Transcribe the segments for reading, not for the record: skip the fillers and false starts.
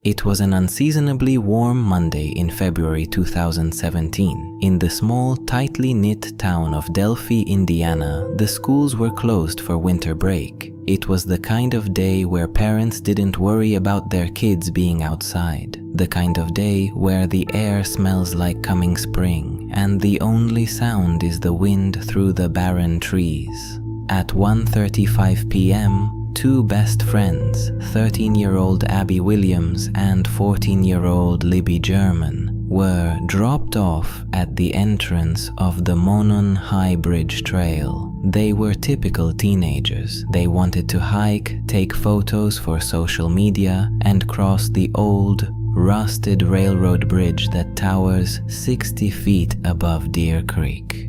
It was an unseasonably warm Monday in February 2017. In the small, tightly knit town of Delphi, Indiana, the schools were closed for winter break. It was the kind of day where parents didn't worry about their kids being outside. The kind of day where the air smells like coming spring, and the only sound is the wind through the barren trees. At 1:35 p.m., two best friends, 13-year-old Abby Williams and 14-year-old Libby German, were dropped off at the entrance of the Monon High Bridge trail. They were typical teenagers. They wanted to hike, take photos for social media, and cross the old, rusted railroad bridge that towers 60 feet above Deer Creek.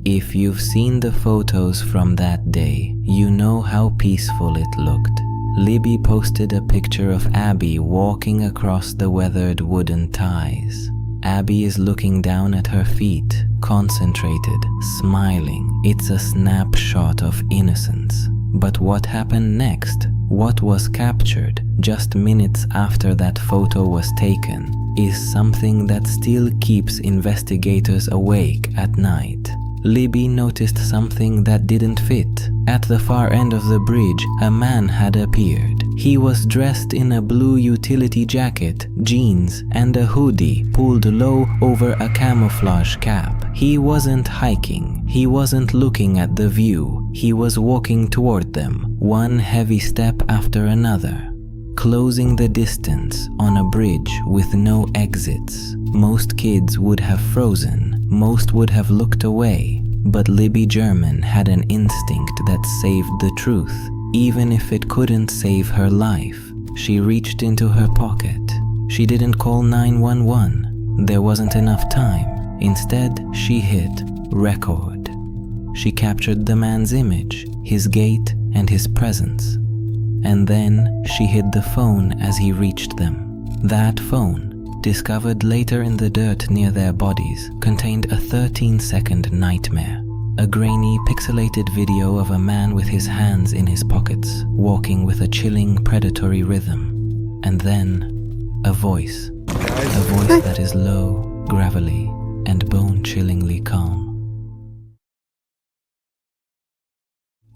If you've seen the photos from that day, you know how peaceful it looked. Libby posted a picture of Abby walking across the weathered wooden ties. Abby is looking down at her feet, concentrated, smiling. It's a snapshot of innocence. But what happened next? What was captured just minutes after that photo was taken is something that still keeps investigators awake at night. Libby noticed something that didn't fit. At the far end of the bridge, a man had appeared. He was dressed in a blue utility jacket, jeans, and a hoodie pulled low over a camouflage cap. He wasn't hiking. He wasn't looking at the view. He was walking toward them, one heavy step after another. Closing the distance on a bridge with no exits. Most kids would have frozen. Most would have looked away, but Libby German had an instinct that saved the truth. Even if it couldn't save her life, she reached into her pocket. She didn't call 911. There wasn't enough time. Instead, she hit record. She captured the man's image, his gait, and his presence. And then she hid the phone as he reached them. That phone, discovered later in the dirt near their bodies, contained a 13-second nightmare. A grainy, pixelated video of a man with his hands in his pockets, walking with a chilling, predatory rhythm. And then, a voice. A voice that is low, gravelly, and bone-chillingly calm.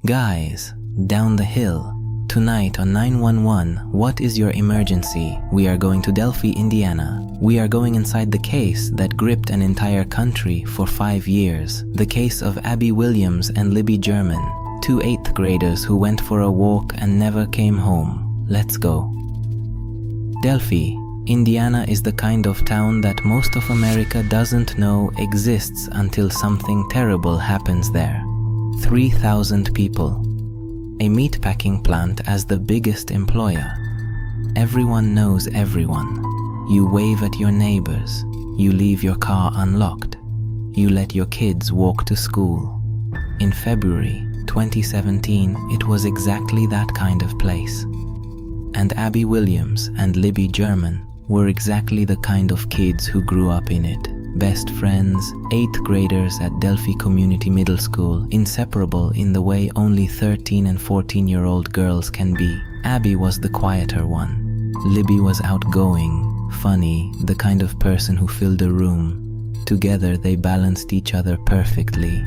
Guys, down the hill. Tonight on 911, what is your emergency? We are going to Delphi, Indiana. We are going inside the case that gripped an entire country for 5 years. The case of Abby Williams and Libby German, two 8th graders who went for a walk and never came home. Let's go. Delphi, Indiana is the kind of town that most of America doesn't know exists until something terrible happens there. 3,000 people. A meatpacking plant as the biggest employer. Everyone knows everyone. You wave at your neighbors. You leave your car unlocked. You let your kids walk to school. In February 2017, it was exactly that kind of place. And Abby Williams and Libby German were exactly the kind of kids who grew up in it. Best friends, 8th graders at Delphi Community Middle School, inseparable in the way only 13 and 14-year-old girls can be. Abby was the quieter one. Libby was outgoing, funny, the kind of person who filled a room. Together they balanced each other perfectly.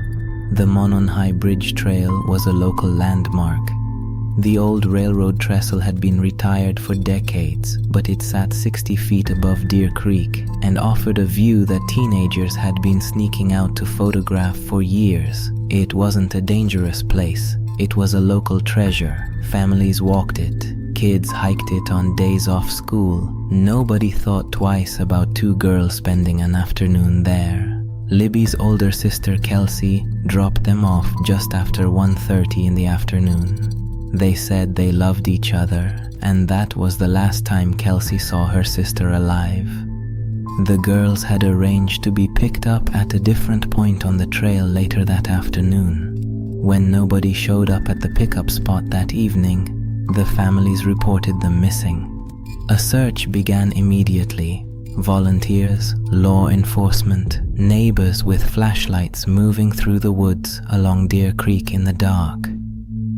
The Monon High Bridge trail was a local landmark. The old railroad trestle had been retired for decades, but it sat 60 feet above Deer Creek and offered a view that teenagers had been sneaking out to photograph for years. It wasn't a dangerous place. It was a local treasure. Families walked it. Kids hiked it on days off school. Nobody thought twice about two girls spending an afternoon there. Libby's older sister Kelsey dropped them off just after 1:30 in the afternoon. They said they loved each other, and that was the last time Kelsey saw her sister alive. The girls had arranged to be picked up at a different point on the trail later that afternoon. When nobody showed up at the pickup spot that evening, the families reported them missing. A search began immediately. Volunteers, law enforcement, neighbors with flashlights moving through the woods along Deer Creek in the dark.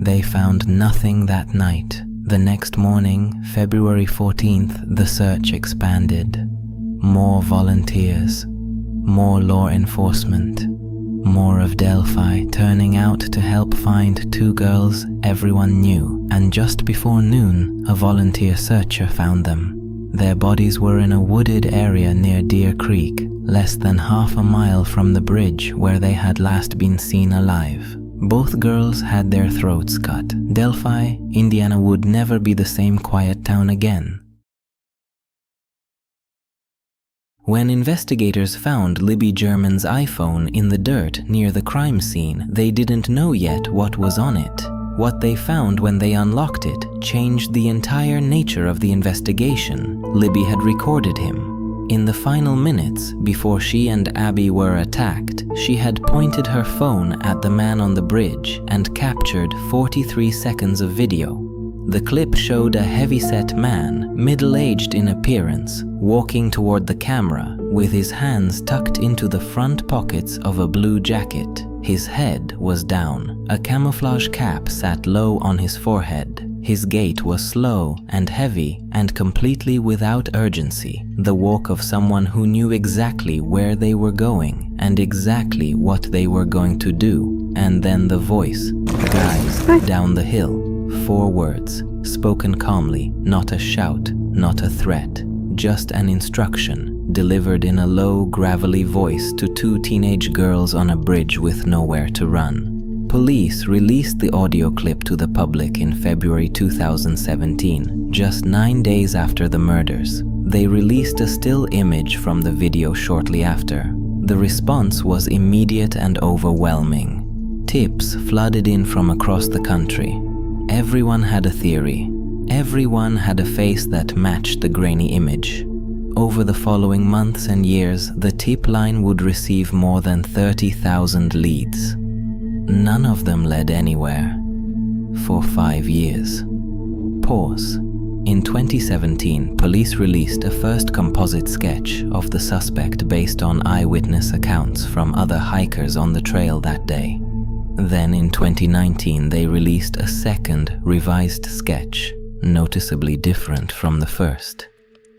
They found nothing that night. The next morning, February 14th, the search expanded. More volunteers, more law enforcement, more of Delphi turning out to help find two girls everyone knew, and just before noon, a volunteer searcher found them. Their bodies were in a wooded area near Deer Creek, less than half a mile from the bridge where they had last been seen alive. Both girls had their throats cut. Delphi, Indiana would never be the same quiet town again. When investigators found Libby German's iPhone in the dirt near the crime scene, they didn't know yet what was on it. What they found when they unlocked it changed the entire nature of the investigation. Libby had recorded him. In the final minutes, before she and Abby were attacked, she had pointed her phone at the man on the bridge and captured 43 seconds of video. The clip showed a heavy-set man, middle-aged in appearance, walking toward the camera with his hands tucked into the front pockets of a blue jacket. His head was down. A camouflage cap sat low on his forehead. His gait was slow and heavy and completely without urgency, the walk of someone who knew exactly where they were going and exactly what they were going to do. And then the voice, "Guys, down the hill." 4 words, spoken calmly, not a shout, not a threat, just an instruction, delivered in a low, gravelly voice to 2 teenage girls on a bridge with nowhere to run. Police released the audio clip to the public in February 2017, just 9 days after the murders. They released a still image from the video shortly after. The response was immediate and overwhelming. Tips flooded in from across the country. Everyone had a theory. Everyone had a face that matched the grainy image. Over the following months and years, the tip line would receive more than 30,000 leads. None of them led anywhere. For 5 years. Pause. In 2017, police released a first composite sketch of the suspect based on eyewitness accounts from other hikers on the trail that day. Then in 2019, they released a second, revised sketch, noticeably different from the first,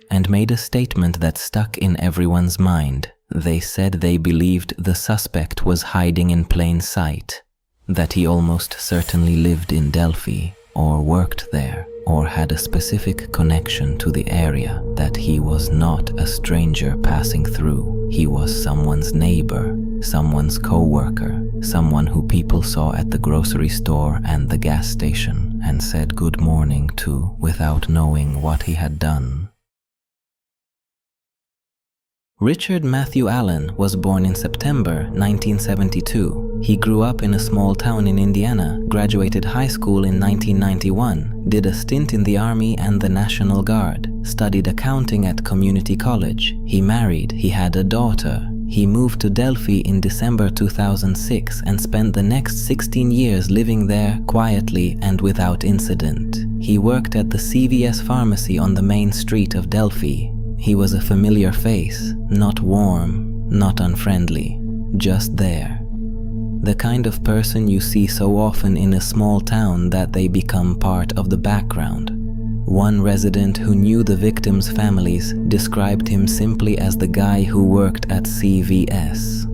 and made a statement that stuck in everyone's mind. They said they believed the suspect was hiding in plain sight, that he almost certainly lived in Delphi, or worked there, or had a specific connection to the area, that he was not a stranger passing through. He was someone's neighbor, someone's co-worker, someone who people saw at the grocery store and the gas station and said good morning to without knowing what he had done. Richard Matthew Allen was born in September 1972. He grew up in a small town in Indiana, graduated high school in 1991, did a stint in the Army and the National Guard, studied accounting at community college. He married, he had a daughter. He moved to Delphi in December 2006 and spent the next 16 years living there quietly and without incident. He worked at the CVS pharmacy on the main street of Delphi. He was a familiar face, not warm, not unfriendly, just there. The kind of person you see so often in a small town that they become part of the background. One resident who knew the victims' families described him simply as the guy who worked at CVS.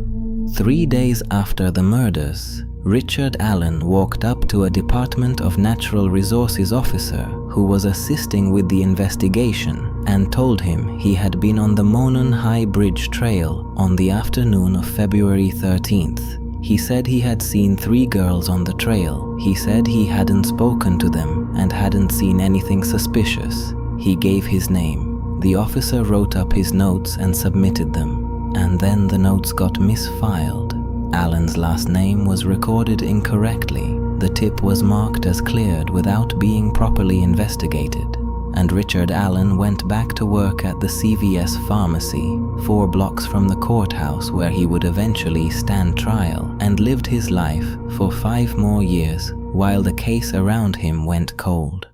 3 days after the murders, Richard Allen walked up to a Department of Natural Resources officer who was assisting with the investigation and told him he had been on the Monon High Bridge trail on the afternoon of February 13th. He said he had seen 3 girls on the trail. He said he hadn't spoken to them and hadn't seen anything suspicious. He gave his name. The officer wrote up his notes and submitted them, and then the notes got misfiled. Allen's last name was recorded incorrectly. The tip was marked as cleared without being properly investigated, and Richard Allen went back to work at the CVS pharmacy, 4 blocks from the courthouse where he would eventually stand trial, and lived his life for 5 more years while the case around him went cold.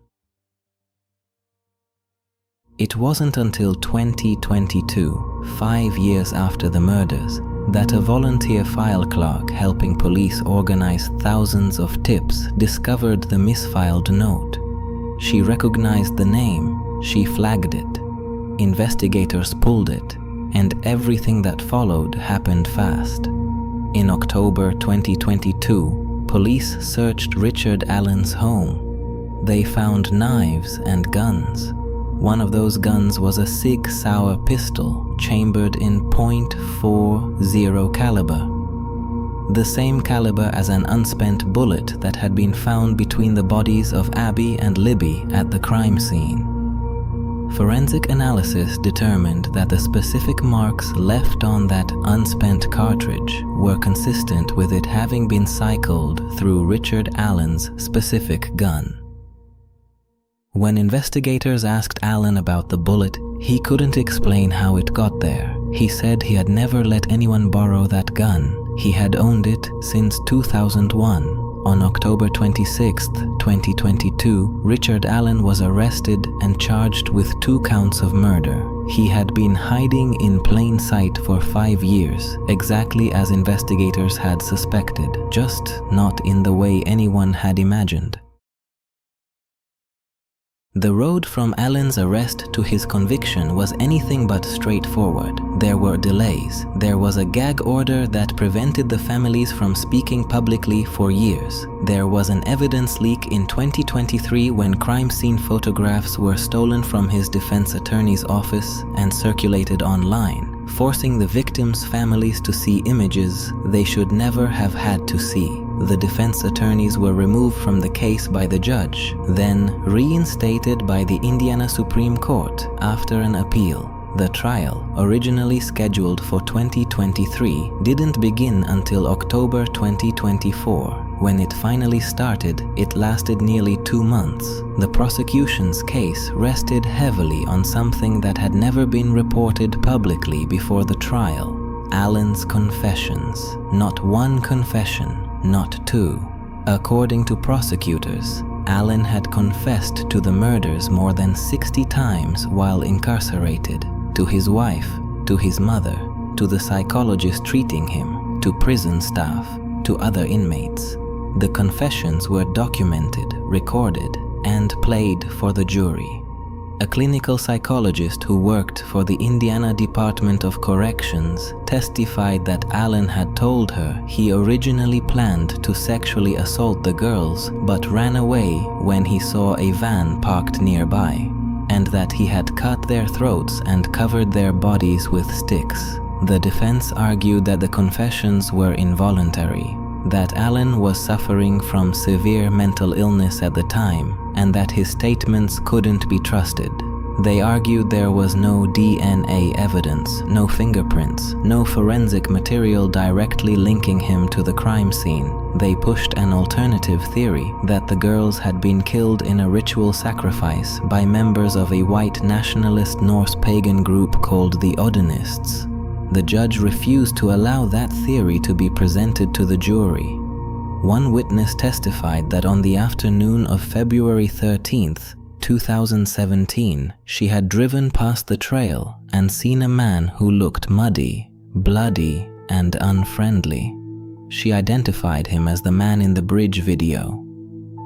It wasn't until 2022, 5 years after the murders, that a volunteer file clerk helping police organize thousands of tips discovered the misfiled note. She recognized the name. She flagged it. Investigators pulled it, and everything that followed happened fast. In October 2022, police searched Richard Allen's home. They found knives and guns. One of those guns was a Sig Sauer pistol chambered in .40 caliber. The same caliber as an unspent bullet that had been found between the bodies of Abby and Libby at the crime scene. Forensic analysis determined that the specific marks left on that unspent cartridge were consistent with it having been cycled through Richard Allen's specific gun. When investigators asked Allen about the bullet, he couldn't explain how it got there. He said he had never let anyone borrow that gun. He had owned it since 2001. On October 26, 2022, Richard Allen was arrested and charged with 2 counts of murder. He had been hiding in plain sight for 5 years, exactly as investigators had suspected, just not in the way anyone had imagined. The road from Allen's arrest to his conviction was anything but straightforward. There were delays. There was a gag order that prevented the families from speaking publicly for years. There was an evidence leak in 2023 when crime scene photographs were stolen from his defense attorney's office and circulated online, forcing the victims' families to see images they should never have had to see. The defense attorneys were removed from the case by the judge, then reinstated by the Indiana Supreme Court after an appeal. The trial, originally scheduled for 2023, didn't begin until October 2024. When it finally started, it lasted nearly 2 months. The prosecution's case rested heavily on something that had never been reported publicly before the trial: Allen's confessions. Not one confession, not 2. According to prosecutors, Allen had confessed to the murders more than 60 times while incarcerated, to his wife, to his mother, to the psychologist treating him, to prison staff, to other inmates. The confessions were documented, recorded, and played for the jury. A clinical psychologist who worked for the Indiana Department of Corrections testified that Allen had told her he originally planned to sexually assault the girls but ran away when he saw a van parked nearby, and that he had cut their throats and covered their bodies with sticks. The defense argued that the confessions were involuntary, that Allen was suffering from severe mental illness at the time, and that his statements couldn't be trusted. They argued there was no DNA evidence, no fingerprints, no forensic material directly linking him to the crime scene. They pushed an alternative theory that the girls had been killed in a ritual sacrifice by members of a white nationalist Norse pagan group called the Odinists. The judge refused to allow that theory to be presented to the jury. One witness testified that on the afternoon of February 13th, 2017, she had driven past the trail and seen a man who looked muddy, bloody, and unfriendly. She identified him as the man in the bridge video.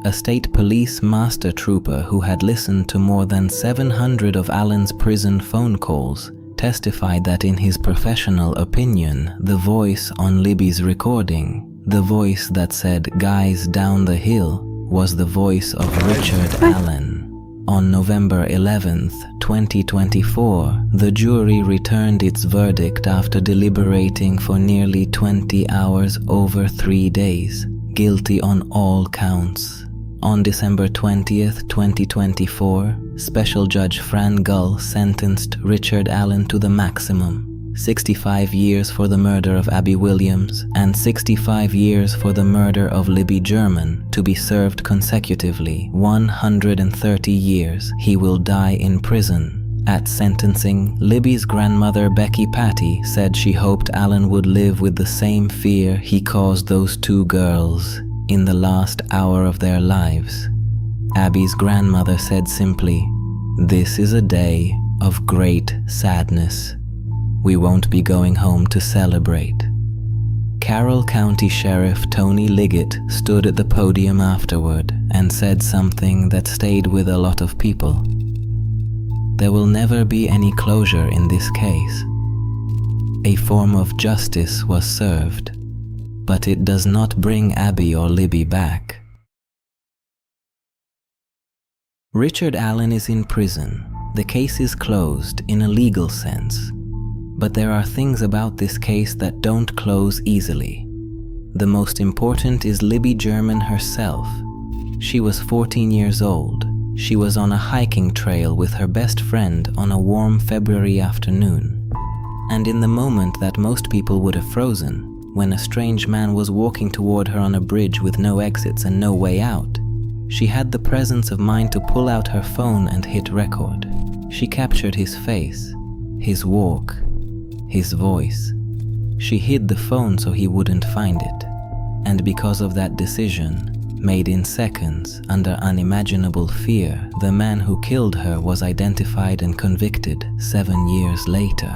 A state police master trooper who had listened to more than 700 of Allen's prison phone calls testified that in his professional opinion, the voice on Libby's recording, the voice that said "guys down the hill," was the voice of Richard Allen. On November 11th, 2024, the jury returned its verdict after deliberating for nearly 20 hours over 3 days, guilty on all counts. On December 20th, 2024, Special Judge Fran Gull sentenced Richard Allen to the maximum: 65 years for the murder of Abby Williams and 65 years for the murder of Libby German, to be served consecutively 130 years. He will die in prison. At sentencing, Libby's grandmother Becky Patty said she hoped Allen would live with the same fear he caused those 2 girls in the last hour of their lives. Abby's grandmother said simply, "This is a day of great sadness. We won't be going home to celebrate." Carroll County Sheriff Tony Liggett stood at the podium afterward. and said something that stayed with a lot of people. There will never be any closure in this case. A form of justice was served, but it does not bring Abby or Libby back. Richard Allen is in prison. The case is closed in a legal sense, but there are things about this case that don't close easily. The most important is Libby German herself. She was 14 years old. She was on a hiking trail with her best friend on a warm February afternoon. And in the moment that most people would have frozen, when a strange man was walking toward her on a bridge with no exits and no way out, she had the presence of mind to pull out her phone and hit record. She captured his face, his walk, his voice. She hid the phone so he wouldn't find it. And because of that decision, made in seconds under unimaginable fear, the man who killed her was identified and convicted 7 years later.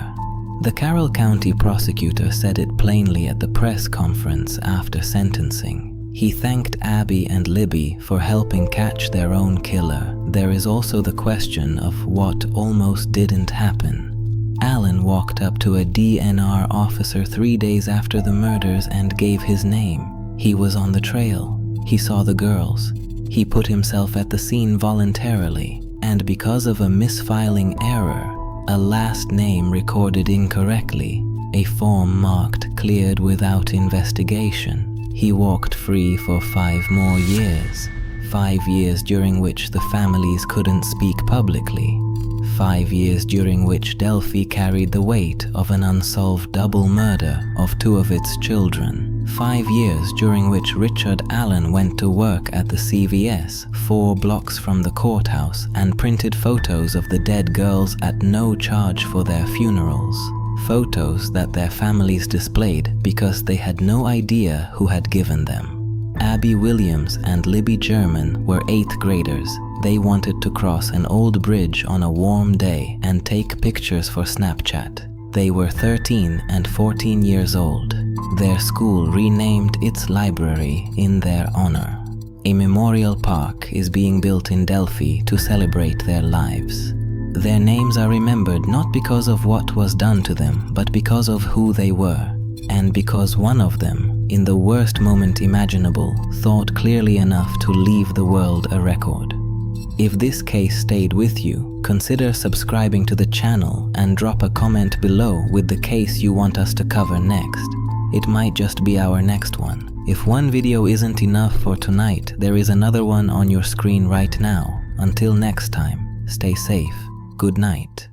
The Carroll County prosecutor said it plainly at the press conference after sentencing. He thanked Abby and Libby for helping catch their own killer. There is also the question of what almost didn't happen. Allen walked up to a DNR officer 3 days after the murders and gave his name. He was on the trail. He saw the girls. He put himself at the scene voluntarily, and because of a misfiling error, a last name recorded incorrectly, a form marked cleared without investigation, he walked free for 5 more years. 5 years during which the families couldn't speak publicly. 5 years during which Delphi carried the weight of an unsolved double murder of 2 of its children. 5 years during which Richard Allen went to work at the CVS 4 blocks from the courthouse and printed photos of the dead girls at no charge for their funerals. Photos that their families displayed because they had no idea who had given them. Abby Williams and Libby German were 8th graders. They wanted to cross an old bridge on a warm day and take pictures for Snapchat. They were 13 and 14 years old. Their school renamed its library in their honor. A memorial park is being built in Delphi to celebrate their lives. Their names are remembered not because of what was done to them, but because of who they were, and because one of them, in the worst moment imaginable, thought clearly enough to leave the world a record. If this case stayed with you, consider subscribing to the channel and drop a comment below with the case you want us to cover next. It might just be our next one. If one video isn't enough for tonight, there is another one on your screen right now. Until next time, stay safe. Good night.